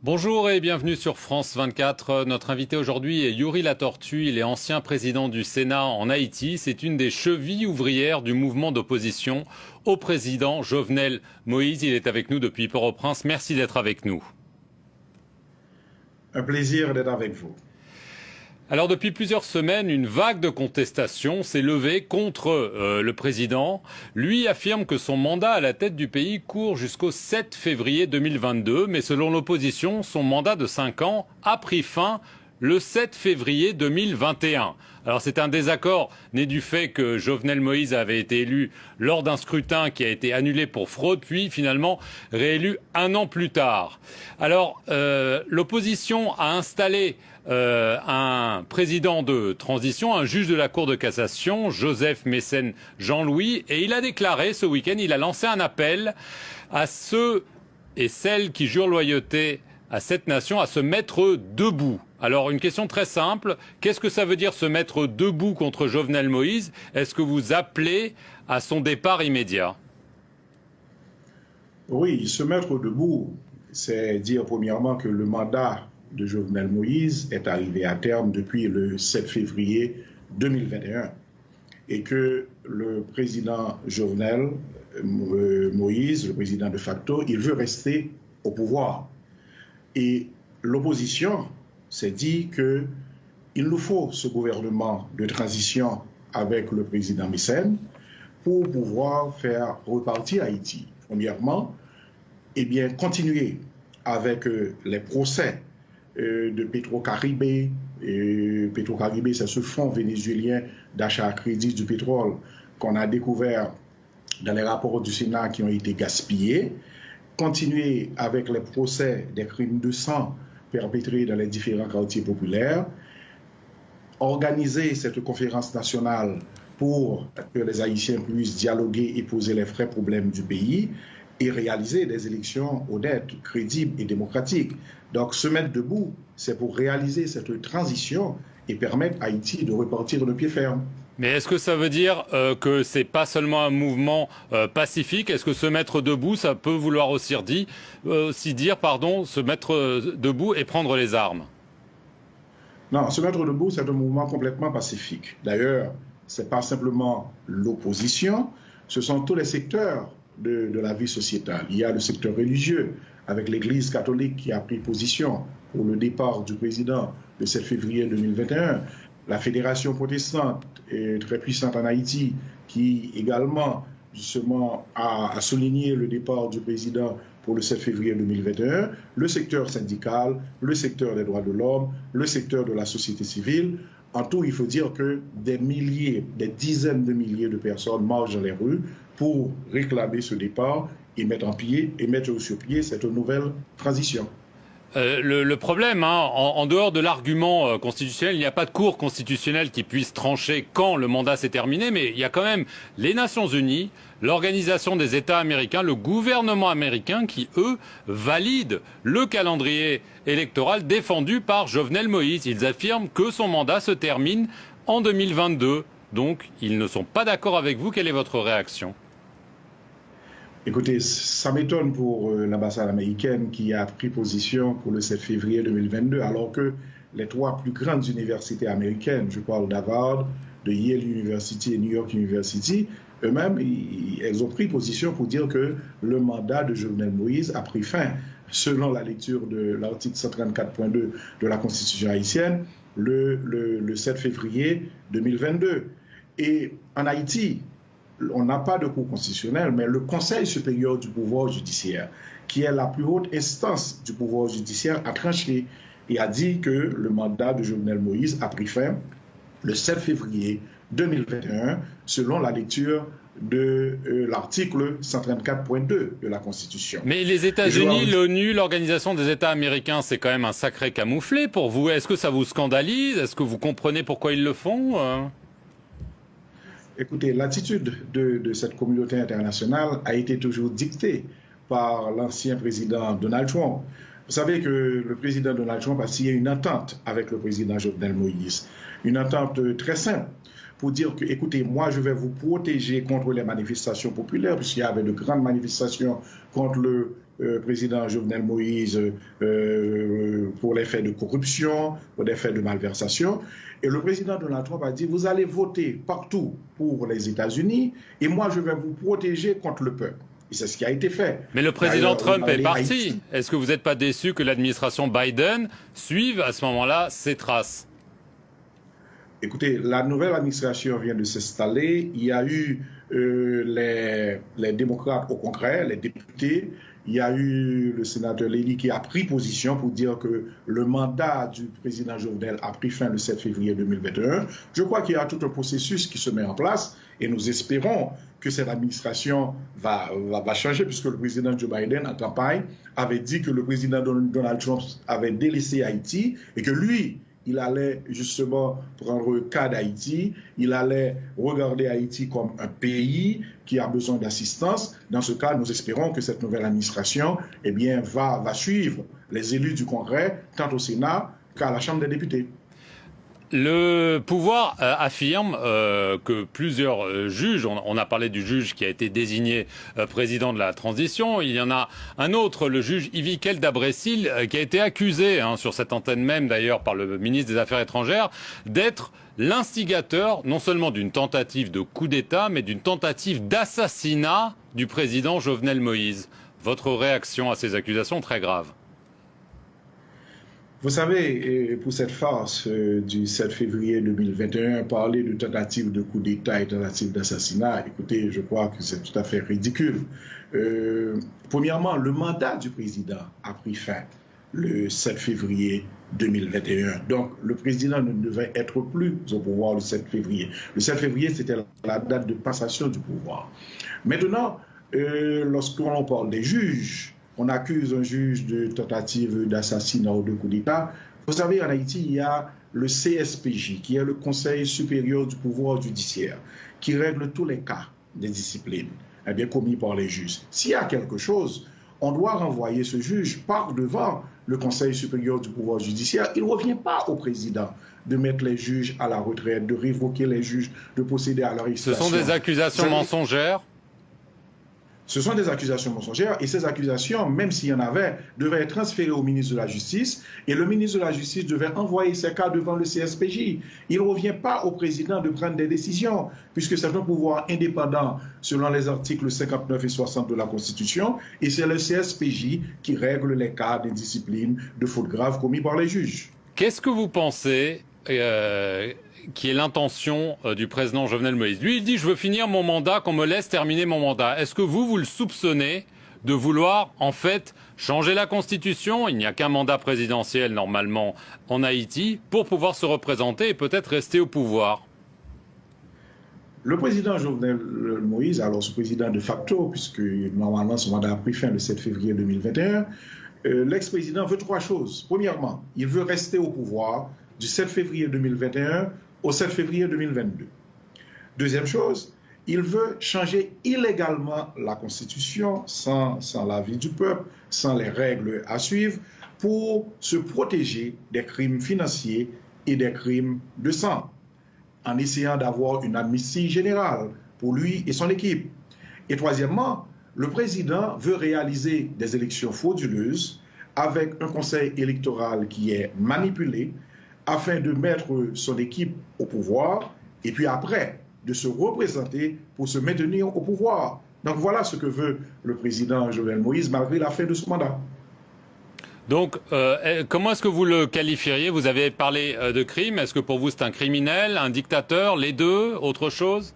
Bonjour et bienvenue sur France 24. Notre invité aujourd'hui est Yuri Latortue. Il est ancien président du Sénat en Haïti. C'est une des chevilles ouvrières du mouvement d'opposition au président Jovenel Moïse. Il est avec nous depuis Port-au-Prince. Merci d'être avec nous. Un plaisir d'être avec vous. Alors depuis plusieurs semaines, une vague de contestation s'est levée contre le président. Lui affirme que son mandat à la tête du pays court jusqu'au 7 février 2022, mais selon l'opposition, son mandat de 5 ans a pris fin le 7 février 2021. Alors c'est un désaccord né du fait que Jovenel Moïse avait été élu lors d'un scrutin qui a été annulé pour fraude, puis finalement réélu un an plus tard. Alors l'opposition a installé un président de transition, un juge de la Cour de cassation, Joseph Mécène Jean-Louis, et il a déclaré ce week-end, il a lancé un appel à ceux et celles qui jurent loyauté à cette nation à se mettre debout. Alors une question très simple, qu'est-ce que ça veut dire se mettre debout contre Jovenel Moïse? Est-ce que vous appelez à son départ immédiat? Oui, se mettre debout, c'est dire premièrement que le mandat de Jovenel Moïse est arrivé à terme depuis le 7 février 2021 et que le président Jovenel Moïse, le président de facto, il veut rester au pouvoir. Et l'opposition s'est dit qu'il nous faut ce gouvernement de transition avec le président Mécène pour pouvoir faire repartir Haïti. Premièrement, eh bien, continuer avec les procès de Petro-Caribé. Petro-Caribé, c'est ce fonds vénézuélien d'achat à crédit du pétrole qu'on a découvert dans les rapports du Sénat qui ont été gaspillés. Continuer avec les procès des crimes de sang perpétrés dans les différents quartiers populaires. Organiser cette conférence nationale pour que les Haïtiens puissent dialoguer et poser les vrais problèmes du pays et réaliser des élections honnêtes, crédibles et démocratiques. Donc, se mettre debout, c'est pour réaliser cette transition et permettre à Haïti de repartir de pied ferme. Mais est-ce que ça veut dire que c'est pas seulement un mouvement pacifique? Est-ce que se mettre debout, ça peut vouloir aussi dire, se mettre debout et prendre les armes? Non, se mettre debout, c'est un mouvement complètement pacifique. D'ailleurs, ce n'est pas simplement l'opposition, ce sont tous les secteurs de la vie sociétale. Il y a le secteur religieux, avec l'Église catholique qui a pris position pour le départ du président le 7 février 2021. La fédération protestante est très puissante en Haïti, qui également justement a souligné le départ du président pour le 7 février 2021, le secteur syndical, le secteur des droits de l'homme, le secteur de la société civile. En tout, il faut dire que des milliers, des dizaines de milliers de personnes marchent dans les rues pour réclamer ce départ et mettre sur pied cette nouvelle transition. Le problème, en dehors de l'argument constitutionnel, il n'y a pas de cour constitutionnelle qui puisse trancher quand le mandat s'est terminé, mais il y a quand même les Nations Unies, l'Organisation des États américains, le gouvernement américain qui, eux, valident le calendrier électoral défendu par Jovenel Moïse. Ils affirment que son mandat se termine en 2022. Donc, ils ne sont pas d'accord avec vous. Quelle est votre réaction ? Écoutez, ça m'étonne pour l'ambassade américaine qui a pris position pour le 7 février 2022, alors que les trois plus grandes universités américaines, je parle d'Harvard, de Yale University et New York University, eux-mêmes, elles ont pris position pour dire que le mandat de Jovenel Moïse a pris fin, selon la lecture de l'article 134.2 de la Constitution haïtienne, le 7 février 2022. Et en Haïti, on n'a pas de cour constitutionnelle, mais le Conseil supérieur du pouvoir judiciaire, qui est la plus haute instance du pouvoir judiciaire, a tranché et a dit que le mandat de Jovenel Moïse a pris fin le 7 février 2021, selon la lecture de l'article 134.2 de la Constitution. Mais les États-Unis, l'ONU, l'Organisation des États américains, c'est quand même un sacré camouflet pour vous. Est-ce que ça vous scandalise? Est-ce que vous comprenez pourquoi ils le font? Écoutez, l'attitude de cette communauté internationale a été toujours dictée par l'ancien président Donald Trump. Vous savez que le président Donald Trump a signé une entente avec le président Jovenel Moïse, une entente très simple pour dire que, écoutez, moi, je vais vous protéger contre les manifestations populaires, puisqu'il y avait de grandes manifestations contre le président Jovenel Moïse pour les faits de corruption, pour des faits de malversation. Et le président Donald Trump a dit, vous allez voter partout pour les États-Unis, et moi, je vais vous protéger contre le peuple. Et c'est ce qui a été fait. Mais le président Trump est parti. Est-ce que vous n'êtes pas déçu que l'administration Biden suive à ce moment-là ses traces? Écoutez, la nouvelle administration vient de s'installer. Il y a eu les démocrates au Congrès, les députés. Il y a eu le sénateur Lely qui a pris position pour dire que le mandat du président Jovenel a pris fin le 7 février 2021. Je crois qu'il y a tout un processus qui se met en place et nous espérons que cette administration va changer, puisque le président Joe Biden, en campagne, avait dit que le président Donald Trump avait délaissé Haïti et que lui, il allait justement prendre le cas d'Haïti, il allait regarder Haïti comme un pays qui a besoin d'assistance. Dans ce cas, nous espérons que cette nouvelle administration va suivre les élus du Congrès, tant au Sénat qu'à la Chambre des députés. Le pouvoir affirme que plusieurs juges, on a parlé du juge qui a été désigné président de la transition, il y en a un autre, le juge Yvikel Dabrecil, qui a été accusé, sur cette antenne même d'ailleurs par le ministre des Affaires étrangères, d'être l'instigateur non seulement d'une tentative de coup d'État, mais d'une tentative d'assassinat du président Jovenel Moïse. Votre réaction à ces accusations très graves? Vous savez, pour cette farce du 7 février 2021, parler de tentative de coup d'État et tentative d'assassinat, écoutez, je crois que c'est tout à fait ridicule. Premièrement, le mandat du président a pris fin le 7 février 2021. Donc, le président ne devait être plus au pouvoir le 7 février. Le 7 février, c'était la date de passation du pouvoir. Maintenant, lorsqu'on parle des juges, on accuse un juge de tentative d'assassinat ou de coup d'État. Vous savez, en Haïti, il y a le CSPJ, qui est le Conseil supérieur du pouvoir judiciaire, qui règle tous les cas des disciplines commis par les juges. S'il y a quelque chose, on doit renvoyer ce juge par devant le Conseil supérieur du pouvoir judiciaire. Il ne revient pas au président de mettre les juges à la retraite, de révoquer les juges, de procéder à leur arrestation. Ce sont des accusations mensongères? Ce sont des accusations mensongères et ces accusations, même s'il y en avait, devaient être transférées au ministre de la Justice et le ministre de la Justice devait envoyer ces cas devant le CSPJ. Il ne revient pas au président de prendre des décisions puisque c'est un pouvoir indépendant selon les articles 59 et 60 de la Constitution et c'est le CSPJ qui règle les cas d'indiscipline, de fautes graves commis par les juges. Qu'est-ce que vous pensez qui est l'intention du président Jovenel Moïse? Lui, il dit « Je veux finir mon mandat, qu'on me laisse terminer mon mandat ». Est-ce que vous le soupçonnez de vouloir, en fait, changer la Constitution? Il n'y a qu'un mandat présidentiel, normalement, en Haïti, pour pouvoir se représenter et peut-être rester au pouvoir. Le président Jovenel Moïse, alors ce président de facto, puisque normalement son mandat a pris fin le 7 février 2021, l'ex-président veut trois choses. Premièrement, il veut rester au pouvoir du 7 février 2021 au 7 février 2022. Deuxième chose, il veut changer illégalement la Constitution sans l'avis du peuple, sans les règles à suivre, pour se protéger des crimes financiers et des crimes de sang, en essayant d'avoir une amnistie générale pour lui et son équipe. Et troisièmement, le président veut réaliser des élections frauduleuses avec un conseil électoral qui est manipulé, afin de mettre son équipe au pouvoir et puis après de se représenter pour se maintenir au pouvoir. Donc voilà ce que veut le président Jovenel Moïse malgré la fin de ce mandat. Donc comment est-ce que vous le qualifieriez? Vous avez parlé de crime. Est-ce que pour vous c'est un criminel, un dictateur, les deux, autre chose?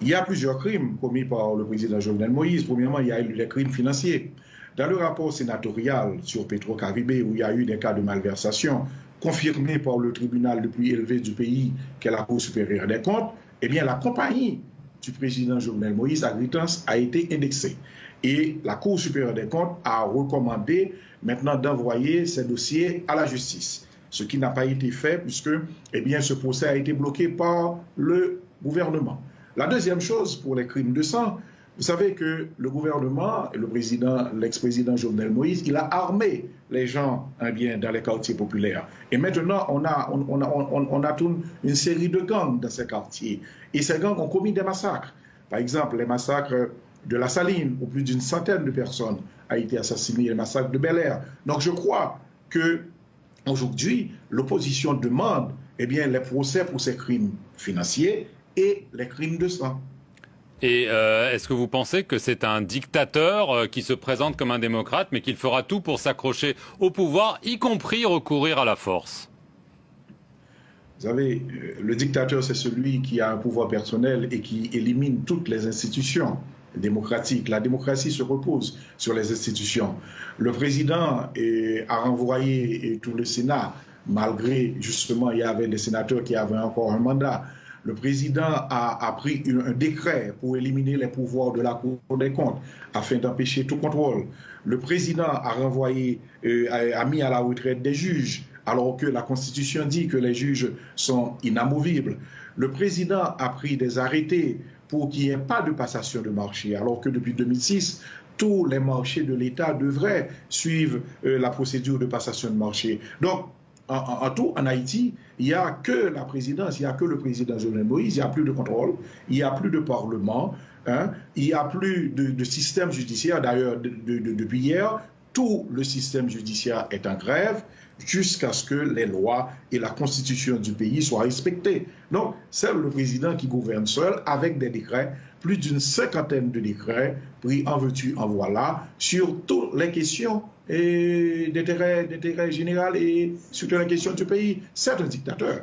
Il y a plusieurs crimes commis par le président Jovenel Moïse. Premièrement, il y a eu les crimes financiers. Dans le rapport sénatorial sur Petro-Caribé, où il y a eu des cas de malversation, confirmé par le tribunal le plus élevé du pays, qui est la Cour supérieure des comptes, eh bien la compagnie du président Jovenel Moïse, Agritans, a été indexée. Et la Cour supérieure des comptes a recommandé maintenant d'envoyer ces dossiers à la justice. Ce qui n'a pas été fait puisque ce procès a été bloqué par le gouvernement. La deuxième chose pour les crimes de sang, Vous savez que le gouvernement, l'ex-président Jovenel Moïse, il a armé les gens dans les quartiers populaires. Et maintenant, on a toute une série de gangs dans ces quartiers. Et ces gangs ont commis des massacres. Par exemple, les massacres de la Saline, où plus d'une centaine de personnes ont été assassinées, les massacres de Bel Air. Donc je crois qu'aujourd'hui, l'opposition demande les procès pour ces crimes financiers et les crimes de sang. Et est-ce que vous pensez que c'est un dictateur qui se présente comme un démocrate, mais qu'il fera tout pour s'accrocher au pouvoir, y compris recourir à la force? Vous savez, le dictateur, c'est celui qui a un pouvoir personnel et qui élimine toutes les institutions démocratiques. La démocratie se repose sur les institutions. Le président a renvoyé tout le Sénat, malgré, justement, il y avait des sénateurs qui avaient encore un mandat. Le président a pris un décret pour éliminer les pouvoirs de la Cour des comptes afin d'empêcher tout contrôle. Le président a mis à la retraite des juges, alors que la Constitution dit que les juges sont inamovibles. Le président a pris des arrêtés pour qu'il n'y ait pas de passation de marché, alors que depuis 2006, tous les marchés de l'État devraient suivre la procédure de passation de marché. Donc, en tout, en Haïti, il n'y a que la présidence, il n'y a que le président Jovenel Moïse, il n'y a plus de contrôle, il n'y a plus de parlement, il n'y a plus de système judiciaire. D'ailleurs, depuis hier, tout le système judiciaire est en grève jusqu'à ce que les lois et la constitution du pays soient respectées. Donc, c'est le président qui gouverne seul avec des décrets, plus d'une cinquantaine de décrets pris en veux-tu, en voilà, sur toutes les questions d'intérêt général et sur toutes les questions du pays. C'est un dictateur.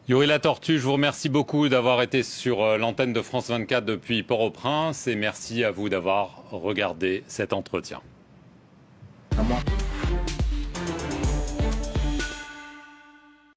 Yuri Latortue, je vous remercie beaucoup d'avoir été sur l'antenne de France 24 depuis Port-au-Prince et merci à vous d'avoir regardé cet entretien. À moi.